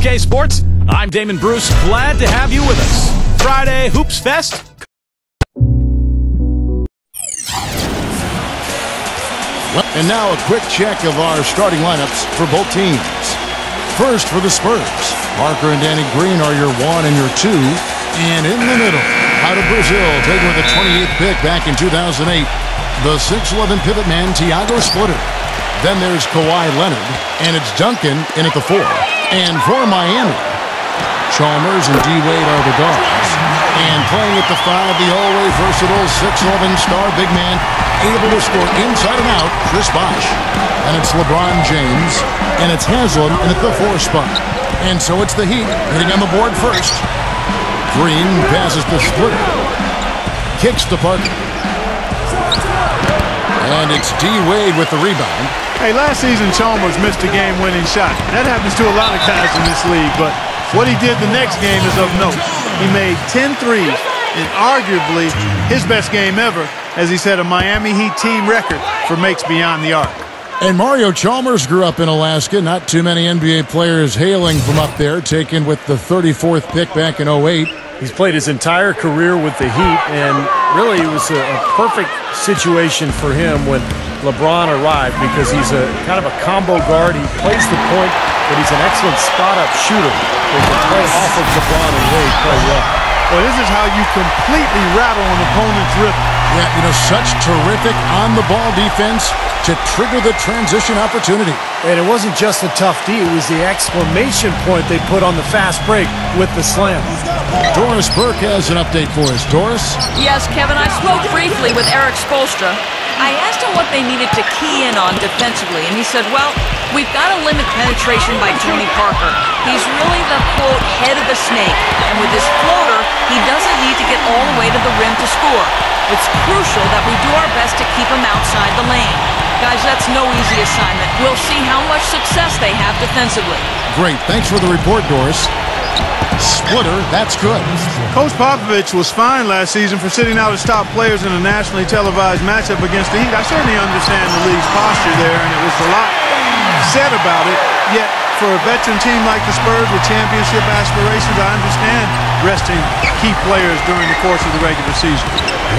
2K Sports. I'm Damon Bruce. Glad to have you with us. Friday Hoops Fest. And now a quick check of our starting lineups for both teams. First for the Spurs, Parker and Danny Green are your 1 and your 2. And in the middle, out of Brazil, taken with the 28th pick back in 2008, the 6'11 pivot man, Thiago Splitter. Then there's Kawhi Leonard, and it's Duncan in at the 4. And for Miami, Chalmers and D-Wade are the guards. And playing at the 5, the always versatile 6'11 star big man, able to score inside and out, Chris Bosh. And it's LeBron James, and it's Haslam in at the 4 spot. And so it's the Heat hitting on the board first. Green passes to Splitter. Kicks to Parker. And it's D-Wade with the rebound. Hey, last season Chalmers missed a game-winning shot. That happens to a lot of guys in this league, but what he did the next game is of note. He made 10 threes in arguably his best game ever, as he set a Miami Heat team record for makes beyond the arc. And Mario Chalmers grew up in Alaska. Not too many NBA players hailing from up there, taken with the 34th pick back in 08. He's played his entire career with the Heat, and really it was a perfect situation for him when LeBron arrived, because he's a kind of a combo guard. He plays the point, but he's an excellent spot-up shooter. He can play off of LeBron and really play well. Well, this is how you completely rattle an opponent's rhythm. Yeah, you know, such terrific on-the-ball defense to trigger the transition opportunity. And it wasn't just a tough D, it was the exclamation point they put on the fast break with the slam. Doris Burke has an update for us. Doris? Yes, Kevin, I spoke briefly with Eric Spoelstra. I asked him what they needed to key in on defensively, and he said, well, we've got to limit penetration by Tony Parker. He's really the, quote, head of the snake, and with his floater, he doesn't need to get all the way to the rim to score. It's crucial that we do our best to keep him outside the lane. Guys, that's no easy assignment. We'll see how much success they have defensively. Great. Thanks for the report, Doris. Splitter, that's good. Coach Popovich was fined last season for sitting out his top players in a nationally televised matchup against the Heat. I certainly understand the league's posture there, and it was a lot said about it. Yet, for a veteran team like the Spurs with championship aspirations, I understand resting key players during the course of the regular season.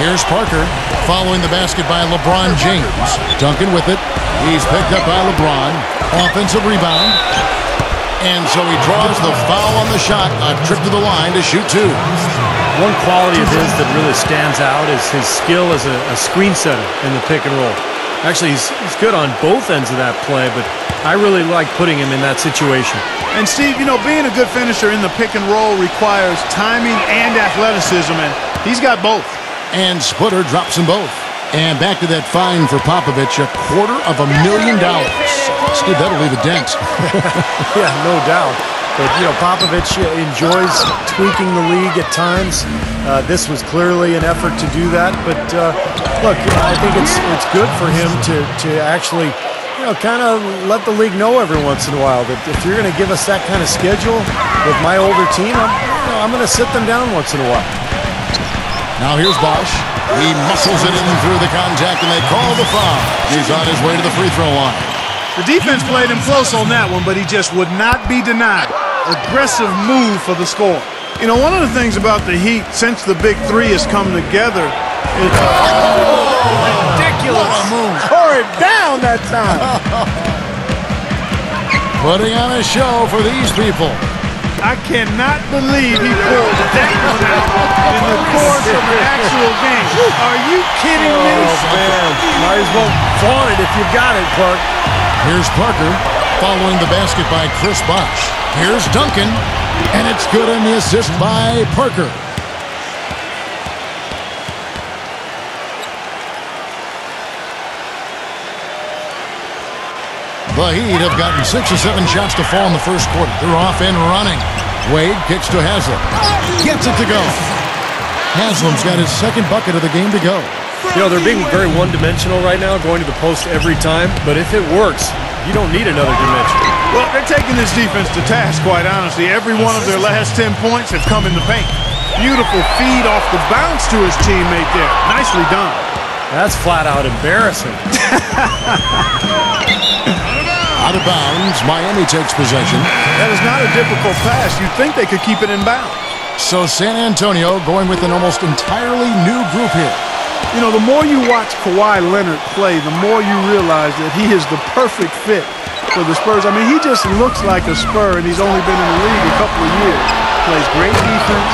Here's Parker, following the basket by LeBron James. Duncan with it. He's picked up by LeBron. Offensive rebound. And so he draws the foul on the shot, a trip to the line to shoot 2. One quality of his that really stands out is his skill as a screen setter in the pick and roll. Actually, he's good on both ends of that play, but I really like putting him in that situation. And Steve, you know, being a good finisher in the pick and roll requires timing and athleticism, and he's got both. And Splitter drops them both. And back to that fine for Popovich, $250,000. Steve, that'll leave a dent. Yeah, no doubt. But, you know, Popovich enjoys tweaking the league at times. This was clearly an effort to do that. But, look, I think it's good for him to actually, you know, kind of let the league know every once in a while that if you're going to give us that kind of schedule with my older team, I'm going to sit them down once in a while. Now here's Bosh. He muscles it in through the contact, and they call the foul. He's on his way to the free throw line. The defense played him close on that one, but he just would not be denied. Aggressive move for the score. You know, one of the things about the Heat, since the Big Three has come together, is ridiculous. What a move. Tore it down that time. Putting on a show for these people. I cannot believe he pulled that one out in the course of an actual game. Are you kidding me? Oh, man. Might as well flaunt it if you got it, Clark. Here's Parker, following the basket by Chris Bosh. Here's Duncan, and it's good on the assist by Parker. The Heat have gotten 6 or 7 shots to fall in the first quarter. They're off and running. Wade kicks to Haslam. Gets it to go. Haslam's got his second bucket of the game to go. You know, they're being very one-dimensional right now, going to the post every time. But if it works, you don't need another dimension. Well, they're taking this defense to task, quite honestly. Every one of their last 10 points have come in the paint. Beautiful feed off the bounce to his teammate there. Nicely done. That's flat out embarrassing. Out out of bounds. Miami takes possession. That is not a difficult pass. You'd think they could keep it in bounds. So San Antonio going with an almost entirely new group here. You know, the more you watch Kawhi Leonard play, the more you realize that he is the perfect fit for the Spurs. I mean, he just looks like a Spur, and he's only been in the league a couple of years. Plays great defense,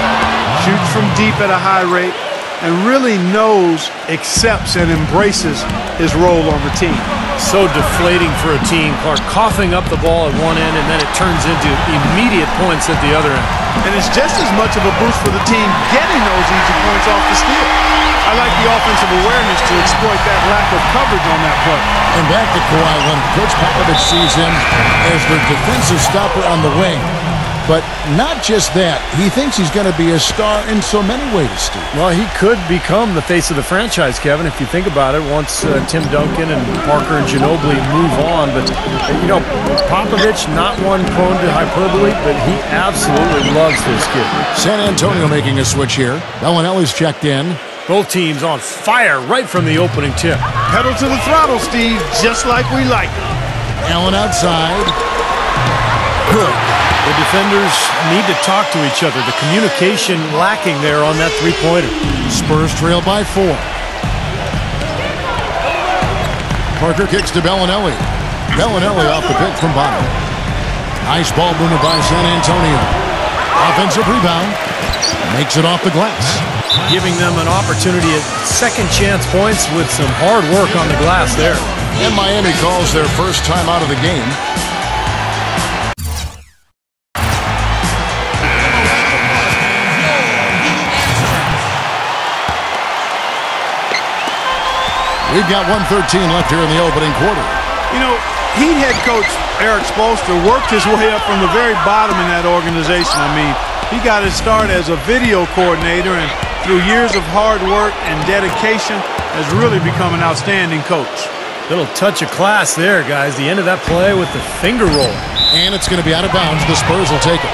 shoots from deep at a high rate, and really knows, accepts, and embraces his role on the team. So deflating for a team, Clark, coughing up the ball at one end, and then it turns into immediate points at the other end. And it's just as much of a boost for the team getting those easy points off the steal. I like the offensive awareness to exploit that lack of coverage on that play. And back to Kawhi Leonard. Coach Popovich sees him as the defensive stopper on the wing. But not just that. He thinks he's going to be a star in so many ways, Steve. Well, he could become the face of the franchise, Kevin, if you think about it, once Tim Duncan and Parker and Ginobili move on. But, you know, Popovich, not one prone to hyperbole, but he absolutely loves this kid. San Antonio making a switch here. Bellinelli's checked in. Both teams on fire right from the opening tip. Pedal to the throttle, Steve, just like we like it. Allen outside. Good. The defenders need to talk to each other. The communication lacking there on that three-pointer. Spurs trail by 4. Parker kicks to Bellinelli. Bellinelli off the pick from Baalam. Nice ball movement by San Antonio. Offensive rebound. Makes it off the glass. Giving them an opportunity at second chance points with some hard work on the glass there. And Miami calls their first time out of the game. We've got 1:13 left here in the opening quarter. You know, Heat head coach Erik Spoelstra worked his way up from the very bottom in that organization. I mean, he got his start as a video coordinator, and through years of hard work and dedication has really become an outstanding coach. Little touch of class there, guys. The end of that play with the finger roll. And it's going to be out of bounds. The Spurs will take it.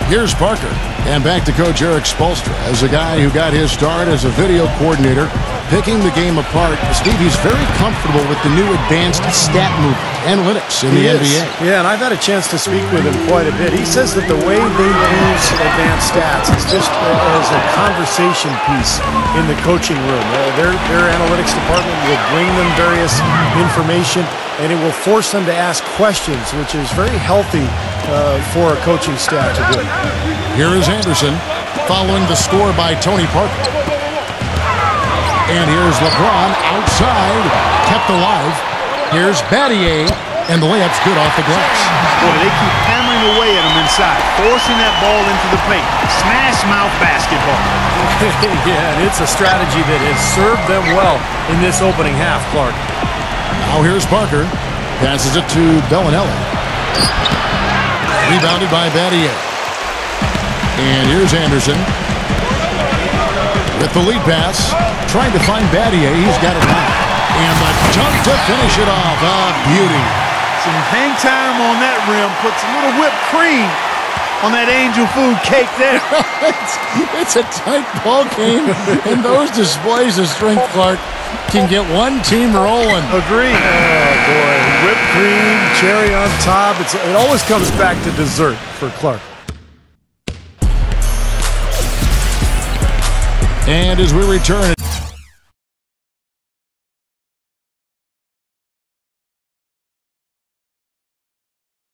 Here's Parker. And back to Coach Erik Spoelstra as a guy who got his start as a video coordinator, picking the game apart. Steve, he's very comfortable with the new advanced stat movement, analytics in the NBA. Yeah, and I've had a chance to speak with him quite a bit. He says that the way they use advanced stats is just as a conversation piece in the coaching room. Their analytics department will bring them various information, and it will force them to ask questions, which is very healthy for a coaching staff to do. Here is Anderson following the score by Tony Parker. And here's LeBron outside, kept alive. Here's Battier, and the layup's good off the glass. Boy, they keep hammering away at him inside, forcing that ball into the paint. Smash mouth basketball. Yeah, and it's a strategy that has served them well in this opening half, Clark. Now here's Parker. Passes it to Bellinelli. Rebounded by Battier. And here's Anderson with the lead pass. Trying to find Battier. He's got it now. And the dunk to finish it off. A beauty. Some hang time on that rim. Puts a little whipped cream on that angel food cake there. it's a tight ball game. And those displays of strength, Clark, can get one team rolling. Agreed. Oh, boy. Whipped cream, cherry on top. It always comes back to dessert for Clark. And as we return...